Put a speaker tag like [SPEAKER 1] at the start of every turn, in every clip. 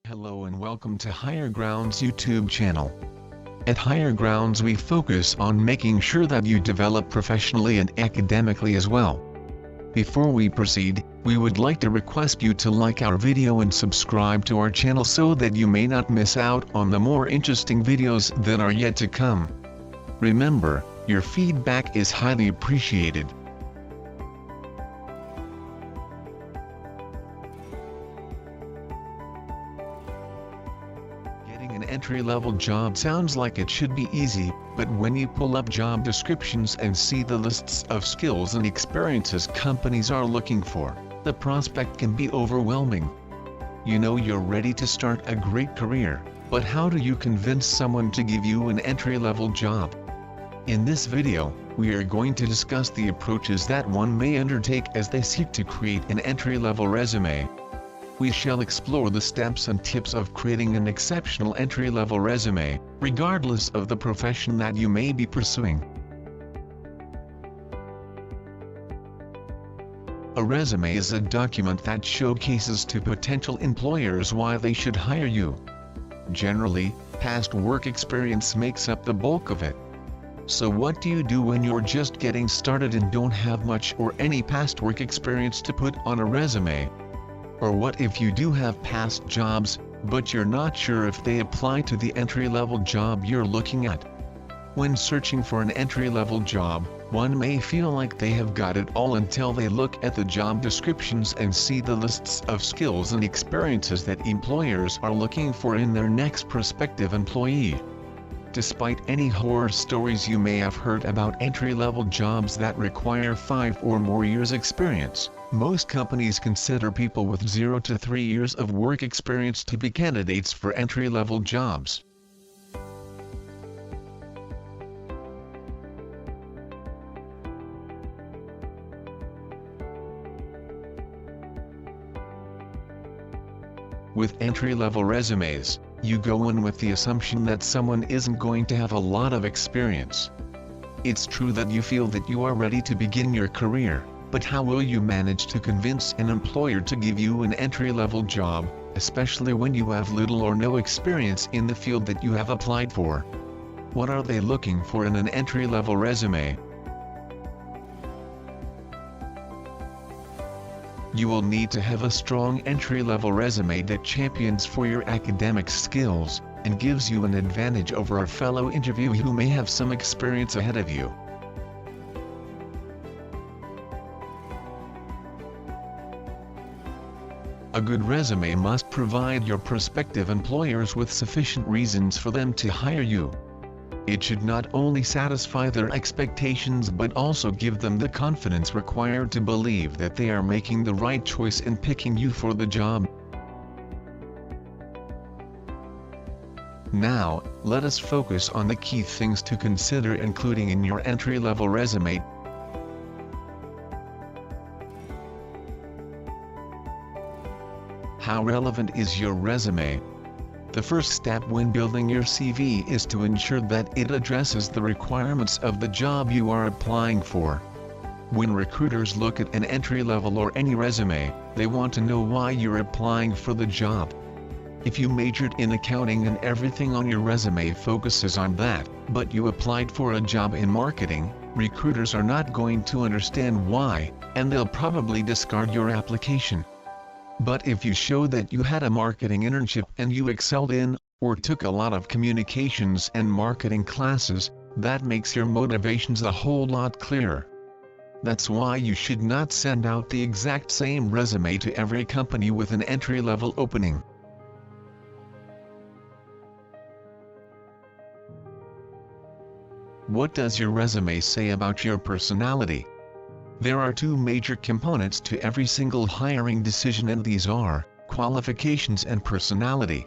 [SPEAKER 1] Hello and welcome to Higher Ground's YouTube channel. At Higher Grounds we focus on making sure that you develop professionally and academically as well. Before we proceed, we would like to request you to like our video and subscribe to our channel so that you may not miss out on the more interesting videos that are yet to come. Remember, your feedback is highly appreciated. Getting an entry-level job sounds like it should be easy, but when you pull up job descriptions and see the lists of skills and experiences companies are looking for, the prospect can be overwhelming. You know you're ready to start a great career, but how do you convince someone to give you an entry-level job? In this video, we are going to discuss the approaches that one may undertake as they seek to create an entry-level resume. We shall explore the steps and tips of creating an exceptional entry-level resume, regardless of the profession that you may be pursuing. A resume is a document that showcases to potential employers why they should hire you. Generally, past work experience makes up the bulk of it. So what do you do when you're just getting started and don't have much or any past work experience to put on a resume? Or what if you do have past jobs, but you're not sure if they apply to the entry-level job you're looking at? When searching for an entry-level job, one may feel like they have got it all until they look at the job descriptions and see the lists of skills and experiences that employers are looking for in their next prospective employee. Despite any horror stories you may have heard about entry-level jobs that require 5 or more years experience, most companies consider people with 0 to 3 years of work experience to be candidates for entry-level jobs. With entry-level resumes, you go in with the assumption that someone isn't going to have a lot of experience. It's true that you feel that you are ready to begin your career, but how will you manage to convince an employer to give you an entry-level job, especially when you have little or no experience in the field that you have applied for? What are they looking for in an entry-level resume? You will need to have a strong entry-level resume that champions for your academic skills, and gives you an advantage over a fellow interviewee who may have some experience ahead of you. A good resume must provide your prospective employers with sufficient reasons for them to hire you. It should not only satisfy their expectations but also give them the confidence required to believe that they are making the right choice in picking you for the job. Now, let us focus on the key things to consider including in your entry-level resume. How relevant is your resume? The first step when building your CV is to ensure that it addresses the requirements of the job you are applying for. When recruiters look at an entry-level or any resume, they want to know why you're applying for the job. If you majored in accounting and everything on your resume focuses on that, but you applied for a job in marketing, recruiters are not going to understand why, and they'll probably discard your application. But if you show that you had a marketing internship and you excelled in, or took a lot of communications and marketing classes, that makes your motivations a whole lot clearer. That's why you should not send out the exact same resume to every company with an entry-level opening. What does your resume say about your personality? There are two major components to every single hiring decision, and these are qualifications and personality.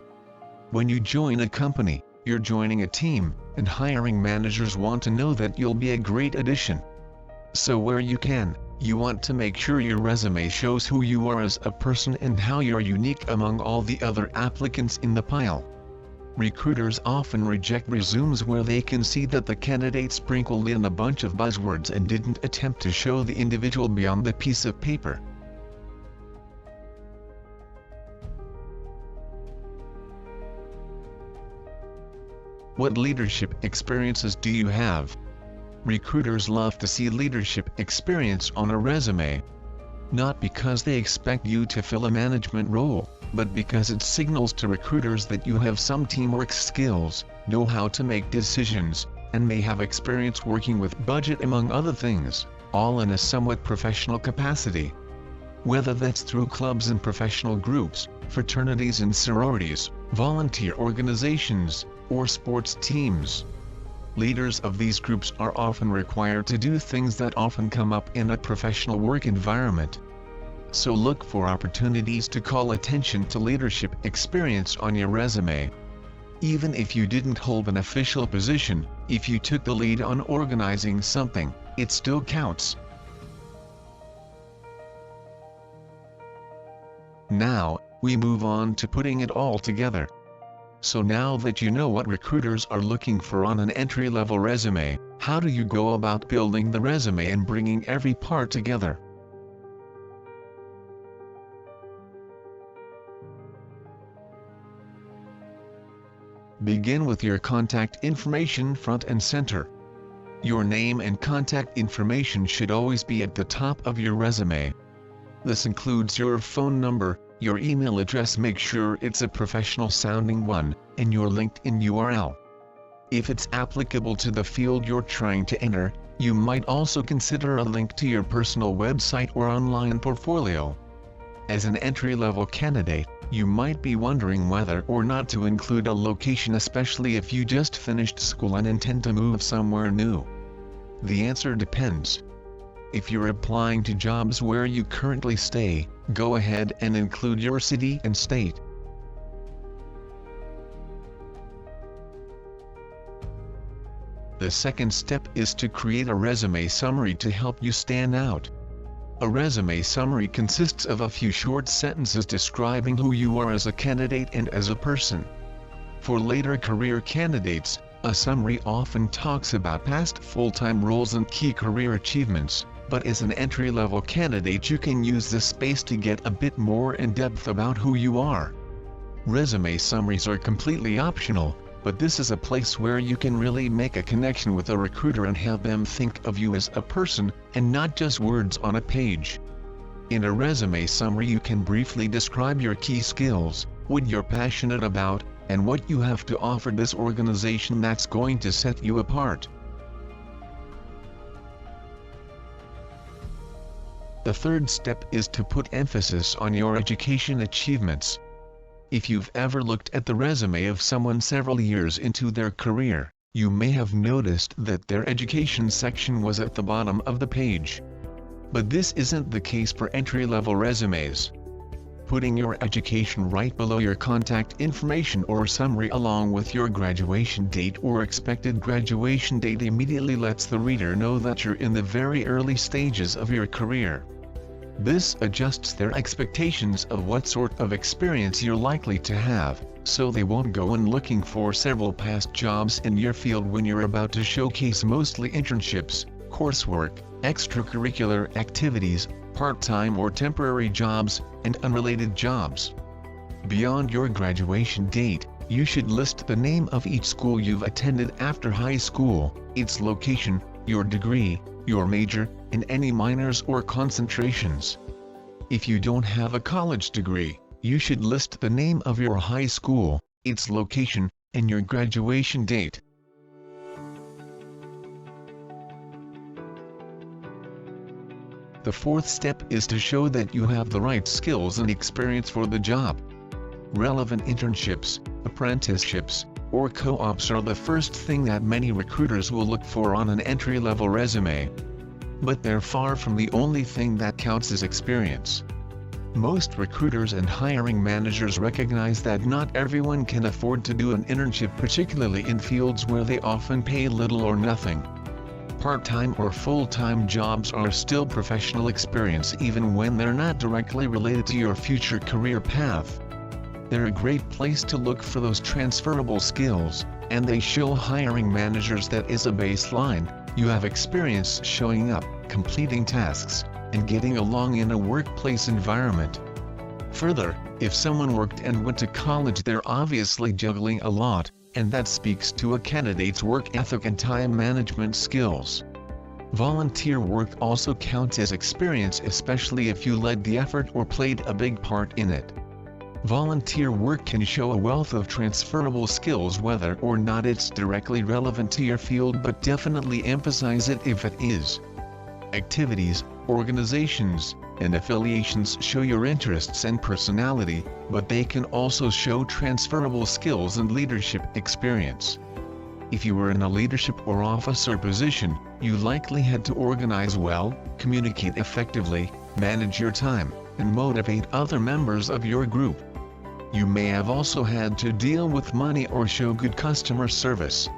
[SPEAKER 1] When you join a company, you're joining a team, and hiring managers want to know that you'll be a great addition. So where you can, you want to make sure your resume shows who you are as a person and how you're unique among all the other applicants in the pile. Recruiters often reject resumes where they can see that the candidate sprinkled in a bunch of buzzwords and didn't attempt to show the individual beyond the piece of paper. What leadership experiences do you have? Recruiters love to see leadership experience on a resume. Not because they expect you to fill a management role, but because it signals to recruiters that you have some teamwork skills, know how to make decisions, and may have experience working with budget among other things, all in a somewhat professional capacity. Whether that's through clubs and professional groups, fraternities and sororities, volunteer organizations, or sports teams. Leaders of these groups are often required to do things that often come up in a professional work environment. So look for opportunities to call attention to leadership experience on your resume. Even if you didn't hold an official position, if you took the lead on organizing something, it still counts. Now, we move on to putting it all together. So now that you know what recruiters are looking for on an entry-level resume, how do you go about building the resume and bringing every part together? Begin with your contact information front and center. Your name and contact information should always be at the top of your resume. This includes your phone number, your email address, make sure it's a professional sounding one, and your LinkedIn URL. If it's applicable to the field you're trying to enter, you might also consider a link to your personal website or online portfolio. As an entry-level candidate, you might be wondering whether or not to include a location, especially if you just finished school and intend to move somewhere new. The answer depends. If you're applying to jobs where you currently stay, go ahead and include your city and state. The second step is to create a resume summary to help you stand out. A resume summary consists of a few short sentences describing who you are as a candidate and as a person. For later career candidates, a summary often talks about past full-time roles and key career achievements. But as an entry-level candidate, you can use this space to get a bit more in depth about who you are. Resume summaries are completely optional, but this is a place where you can really make a connection with a recruiter and have them think of you as a person, and not just words on a page. In a resume summary, you can briefly describe your key skills, what you're passionate about, and what you have to offer this organization that's going to set you apart. The third step is to put emphasis on your education achievements. If you've ever looked at the resume of someone several years into their career, you may have noticed that their education section was at the bottom of the page. But this isn't the case for entry-level resumes. Putting your education right below your contact information or summary along with your graduation date or expected graduation date immediately lets the reader know that you're in the very early stages of your career. This adjusts their expectations of what sort of experience you're likely to have, so they won't go in looking for several past jobs in your field when you're about to showcase mostly internships, coursework, extracurricular activities, part-time or temporary jobs, and unrelated jobs. Beyond your graduation date, you should list the name of each school you've attended after high school, its location, your degree, your major, and any minors or concentrations. If you don't have a college degree, you should list the name of your high school, its location, and your graduation date. The fourth step is to show that you have the right skills and experience for the job. Relevant internships, apprenticeships, or co-ops are the first thing that many recruiters will look for on an entry-level resume. But they're far from the only thing that counts as experience. Most recruiters and hiring managers recognize that not everyone can afford to do an internship, particularly in fields where they often pay little or nothing. Part-time or full-time jobs are still professional experience even when they're not directly related to your future career path. They're a great place to look for those transferable skills, and they show hiring managers that as a baseline, you have experience showing up, completing tasks, and getting along in a workplace environment. Further, if someone worked and went to college, they're obviously juggling a lot, And that speaks to a candidate's work ethic and time management skills. Volunteer work also counts as experience, especially if you led the effort or played a big part in it. Volunteer work can show a wealth of transferable skills whether or not it's directly relevant to your field, but definitely emphasize it if it is. Activities, organizations, and affiliations show your interests and personality, but they can also show transferable skills and leadership experience. If you were in a leadership or officer position, you likely had to organize well, communicate effectively, manage your time, and motivate other members of your group. You may have also had to deal with money or show good customer service.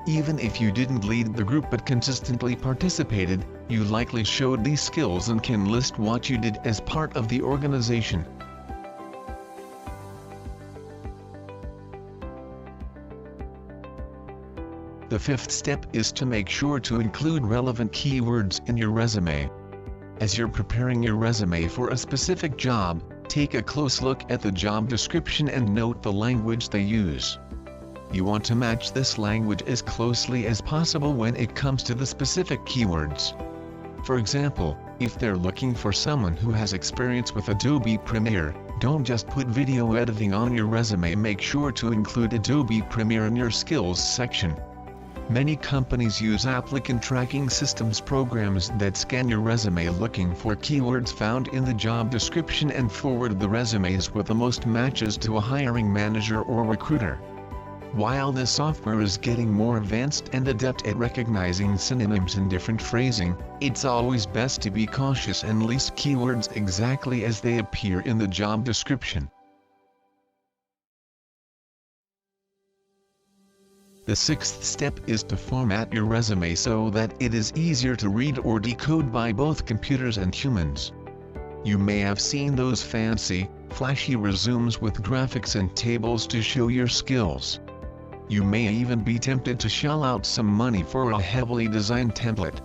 [SPEAKER 1] Even if you didn't lead the group but consistently participated, you likely showed these skills and can list what you did as part of the organization. The fifth step is to make sure to include relevant keywords in your resume. As you're preparing your resume for a specific job, take a close look at the job description and note the language they use. You want to match this language as closely as possible when it comes to the specific keywords. For example, if they're looking for someone who has experience with Adobe Premiere, don't just put video editing on your resume, make sure to include Adobe Premiere in your skills section. Many companies use applicant tracking systems programs that scan your resume looking for keywords found in the job description and forward the resumes with the most matches to a hiring manager or recruiter. While this software is getting more advanced and adept at recognizing synonyms and different phrasing, it's always best to be cautious and list keywords exactly as they appear in the job description. The sixth step is to format your resume so that it is easier to read or decode by both computers and humans. You may have seen those fancy, flashy resumes with graphics and tables to show your skills. You may even be tempted to shell out some money for a heavily designed template.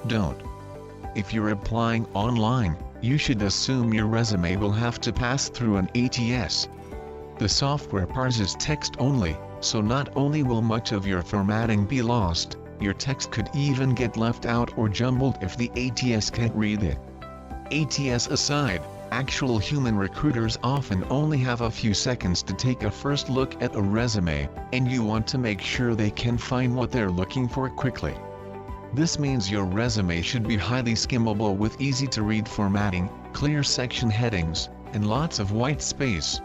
[SPEAKER 1] Don't. If you're applying online, you should assume your resume will have to pass through an ATS. The software parses text only, so not only will much of your formatting be lost, your text could even get left out or jumbled if the ATS can't read it. ATS aside, actual human recruiters often only have a few seconds to take a first look at a resume, and you want to make sure they can find what they're looking for quickly. This means your resume should be highly skimmable with easy-to-read formatting, clear section headings, and lots of white space.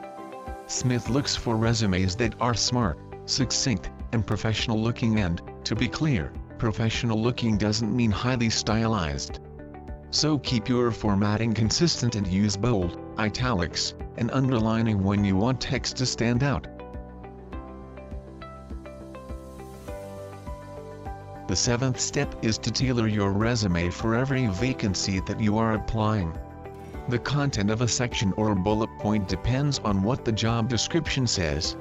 [SPEAKER 1] Smith looks for resumes that are smart, succinct, and professional-looking, and, to be clear, professional-looking doesn't mean highly stylized. So keep your formatting consistent and use bold, italics, and underlining when you want text to stand out. The seventh step is to tailor your resume for every vacancy that you are applying. The content of a section or bullet point depends on what the job description says.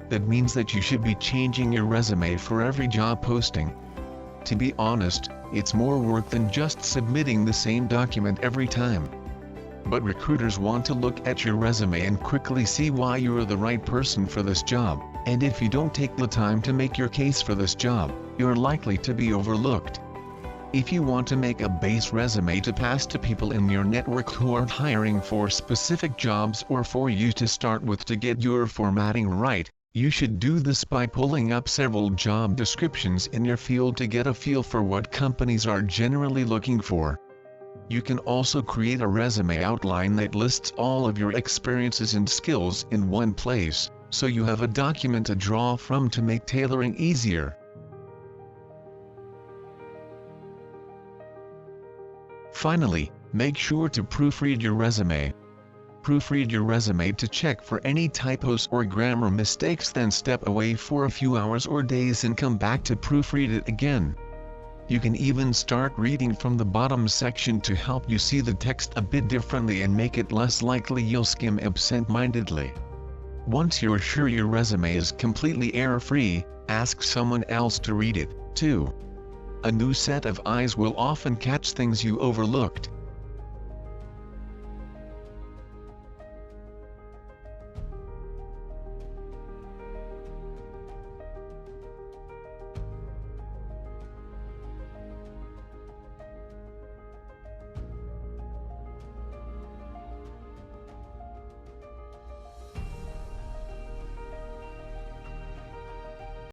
[SPEAKER 1] That means that you should be changing your resume for every job posting. To be honest, it's more work than just submitting the same document every time. But recruiters want to look at your resume and quickly see why you're the right person for this job, and if you don't take the time to make your case for this job, you're likely to be overlooked. If you want to make a base resume to pass to people in your network who aren't hiring for specific jobs or for you to start with to get your formatting right, you should do this by pulling up several job descriptions in your field to get a feel for what companies are generally looking for. You can also create a resume outline that lists all of your experiences and skills in one place, so you have a document to draw from to make tailoring easier. Finally, make sure to proofread your resume. Proofread your resume to check for any typos or grammar mistakes, then step away for a few hours or days and come back to proofread it again. You can even start reading from the bottom section to help you see the text a bit differently and make it less likely you'll skim absent-mindedly. Once you're sure your resume is completely error-free, ask someone else to read it, too. A new set of eyes will often catch things you overlooked.